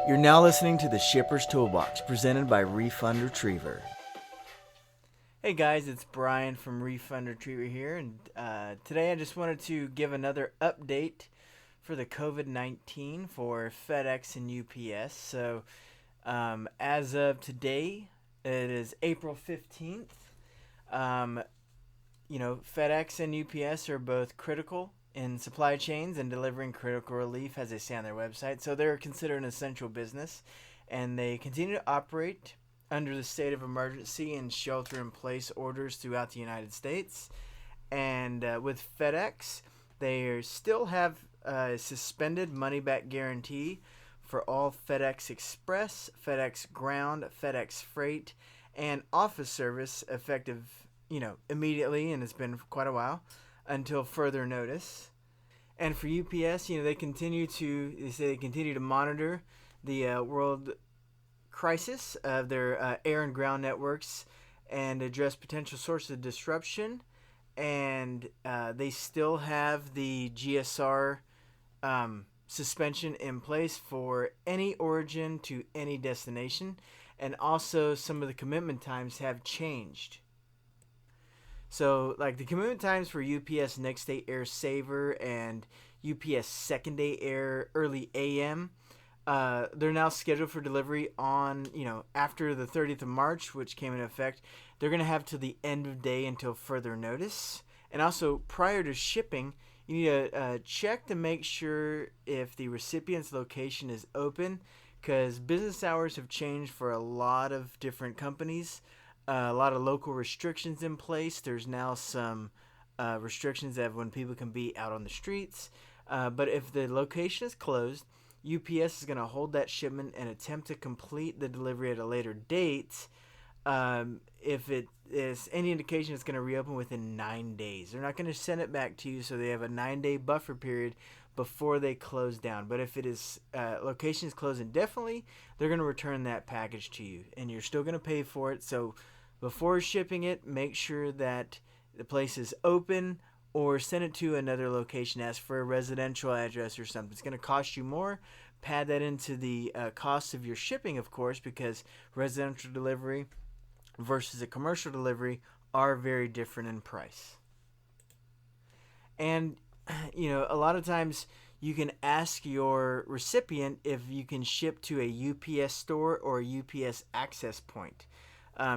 You're now listening to the Shipper's Toolbox, presented by Refund Retriever. Hey guys, it's Brian from Refund Retriever here, and today I just wanted to give another update for the COVID-19 for FedEx and UPS. So, as of today, it is April 15th. FedEx and UPS are both critical in supply chains and delivering critical relief, as they say on their website. So they're considered an essential business, and they continue to operate under the state of emergency and shelter-in-place orders throughout the United States. And with FedEx, they still have a suspended money-back guarantee for all FedEx Express, FedEx Ground, FedEx Freight, and Office Service effective, immediately, and it's been quite a while, until further notice. And for UPS, they continue to monitor the world crisis of their air and ground networks and address potential sources of disruption. And they still have the GSR suspension in place for any origin to any destination. And also some of the commitment times have changed. So, like the commitment times for UPS Next Day Air Saver and UPS Second Day Air Early AM, they're now scheduled for delivery on, after the 30th of March, which came into effect. They're going to have to the end of day until further notice. And also, prior to shipping, you need to check to make sure if the recipient's location is open, because business hours have changed for a lot of different companies. A lot of local restrictions in place. There's now some restrictions of when people can be out on the streets. But if the location is closed, UPS is going to hold that shipment and attempt to complete the delivery at a later date. If it is any indication, it's going to reopen within 9 days. They're not going to send it back to you, so they have a 9-day buffer period before they close down. But if it is location is closed indefinitely, they're going to return that package to you, and you're still going to pay for it. So before shipping it, make sure that the place is open, or send it to another location. Ask for a residential address or something. It's going to cost you more. Pad that into the cost of your shipping, of course, because residential delivery versus a commercial delivery are very different in price. And, a lot of times you can ask your recipient if you can ship to a UPS store or a UPS access point.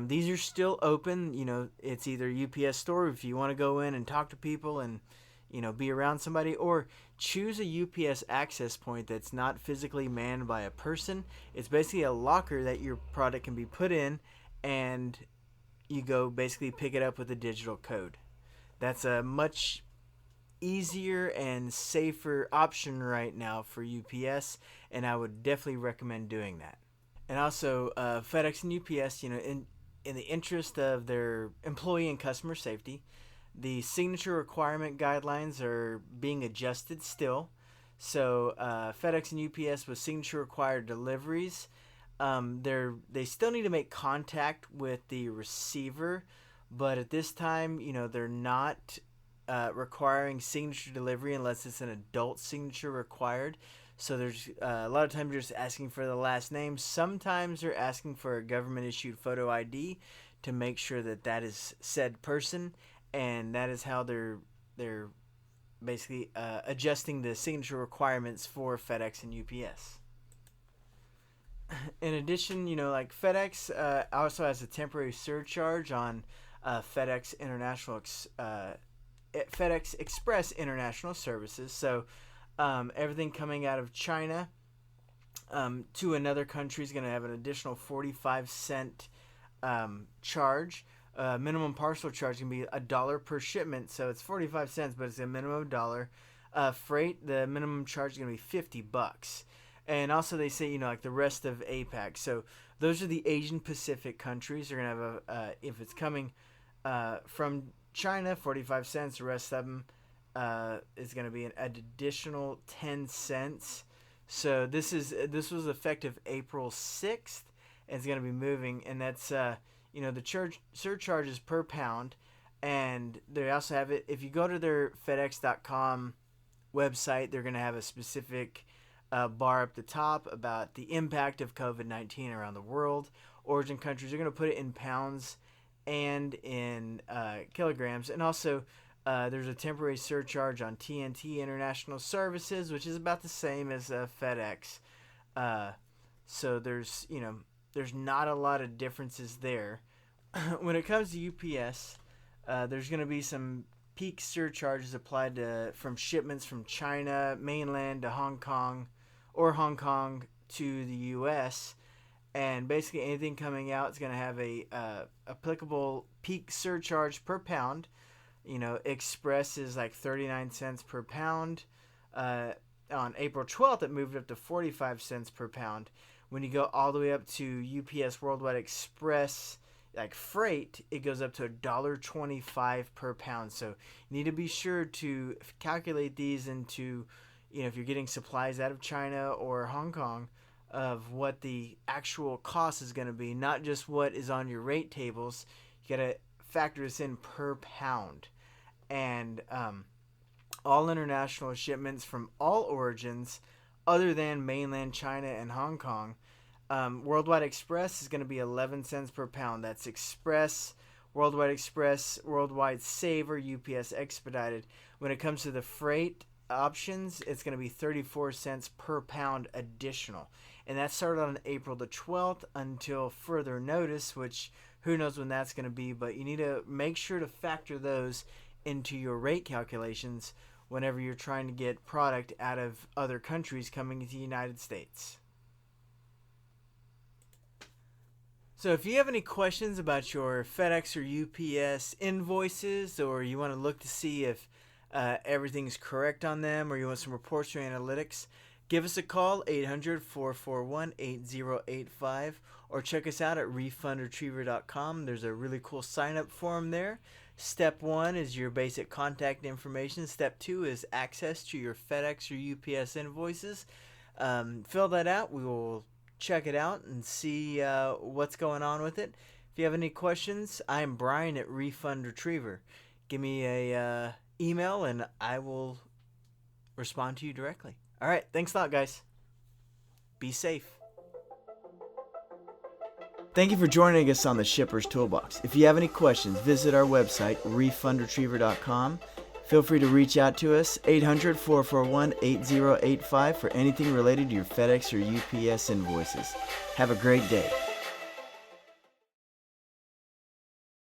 These are still open. It's either UPS store if you want to go in and talk to people and, be around somebody, or choose a UPS access point that's not physically manned by a person. It's basically a locker that your product can be put in, and you go basically pick it up with a digital code. That's a much easier and safer option right now for UPS, and I would definitely recommend doing that. And also, FedEx and UPS, in the interest of their employee and customer safety, the signature requirement guidelines are being adjusted still. So FedEx and UPS with signature required deliveries, they still need to make contact with the receiver, but at this time, they're not requiring signature delivery unless it's an adult signature required. So there's a lot of times you're just asking for the last name. Sometimes they're asking for a government-issued photo ID to make sure that is said person, and that is how they're basically adjusting the signature requirements for FedEx and UPS. In addition, like FedEx also has a temporary surcharge on FedEx Express International Services. So everything coming out of China to another country is going to have an additional 45-cent charge. Minimum parcel charge can be $1 per shipment, so it's 45 cents, but it's a minimum of $1. Freight, the minimum charge is going to be $50. And also they say, like the rest of APAC. So those are the Asian Pacific countries. They're going to have if it's coming from China, 45 cents. The rest of them is going to be an additional 10 cents. So this was effective April 6th, and it's going to be moving. And that's, the surcharges per pound. And they also have it, if you go to their FedEx.com website, they're going to have a specific bar up the top about the impact of COVID-19 around the world. Origin countries are going to put it in pounds and in kilograms. And also, there's a temporary surcharge on TNT international services, which is about the same as FedEx. So there's not a lot of differences there. When it comes to UPS, there's going to be some peak surcharges applied from shipments from China mainland to Hong Kong, or Hong Kong to the U.S. And basically anything coming out is going to have a applicable peak surcharge per pound. Express is like 39 cents per pound. On April 12th, it moved up to 45 cents per pound. When you go all the way up to UPS Worldwide Express, like freight, it goes up to $1.25 per pound. So you need to be sure to calculate these into, if you're getting supplies out of China or Hong Kong, of what the actual cost is going to be, not just what is on your rate tables. You got to factor this in per pound. And all international shipments from all origins other than mainland China and Hong Kong, Worldwide Express is going to be 11 cents per pound. That's Express, Worldwide Express, Worldwide Saver, UPS Expedited. When it comes to the freight options, it's going to be 34 cents per pound additional. And that started on April the 12th until further notice, which who knows when that's going to be. But you need to make sure to factor those into your rate calculations whenever you're trying to get product out of other countries coming into the United States. So if you have any questions about your FedEx or UPS invoices, or you want to look to see if everything's correct on them, or you want some reports or analytics, give us a call, 800-441-8085, or check us out at refundretriever.com. There's a really cool sign-up form there. Step 1 is your basic contact information. Step 2 is access to your FedEx or UPS invoices. Fill that out. We will check it out and see what's going on with it. If you have any questions, I'm Brian at Refund Retriever. Give me a email and I will respond to you directly. All right, thanks a lot, guys. Be safe. Thank you for joining us on the Shipper's Toolbox. If you have any questions, visit our website, refundretriever.com. Feel free to reach out to us, 800-441-8085, for anything related to your FedEx or UPS invoices. Have a great day.